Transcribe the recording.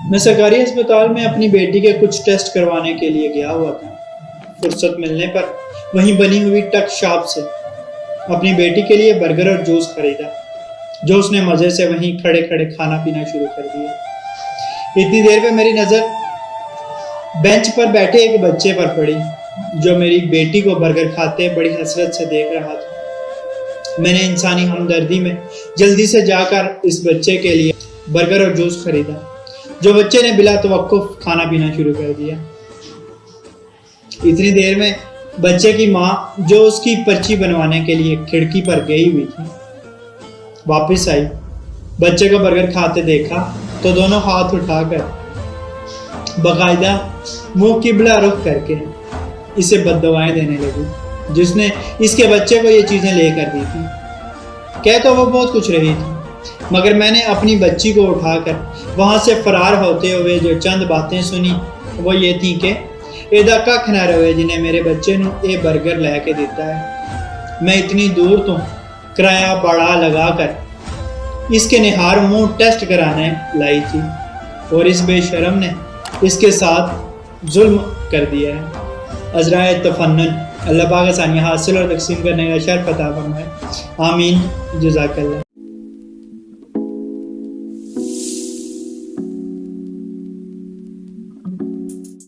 मैं सरकारी अस्पताल में अपनी बेटी के कुछ टेस्ट करवाने के लिए गया हुआ था। फुर्सत मिलने पर वहीं बनी हुई टक शॉप से अपनी बेटी के लिए बर्गर और जूस खरीदा, जो उसने मजे से वहीं खड़े खड़े खाना पीना शुरू कर दिया। इतनी देर में मेरी नजर बेंच पर बैठे एक बच्चे पर पड़ी, जो मेरी बेटी को बर्गर खाते बड़ी हसरत से देख रहा था। मैंने इंसानी हमदर्दी में जल्दी से जाकर इस बच्चे के लिए बर्गर और जूस खरीदा, जो बच्चे ने बिला तवक्कुफ खाना पीना शुरू कर दिया। इतनी देर में बच्चे की माँ, जो उसकी पर्ची बनवाने के लिए खिड़की पर गई हुई थी, वापस आई। बच्चे को बर्गर खाते देखा तो दोनों हाथ उठाकर बाकायदा मुंह किबला रुख करके इसे बद्दुआएं देने लगी, जिसने इसके बच्चे को ये चीजें लेकर दी थी। कह तो वो बहुत कुछ रही थी, मगर मैंने अपनी बच्ची को उठाकर वहां से फरार होते हुए जो चंद बातें सुनी वो ये थी कि एदा कख ना रहे जिन्हें मेरे बच्चे नू ये बर्गर लैके दिता है। मैं इतनी दूर तो किराया बड़ा लगाकर इसके निहार मुंह टेस्ट कराने लाई थी, और इस बेशरम ने इसके साथ जुल्म कर दिया है। अजराए तफन्नुन, अल्लाह पाक आसानियां हासिल और तकसीम करने का शर्फ अता फरमाए। आमीन। जज़ाकल्लाह।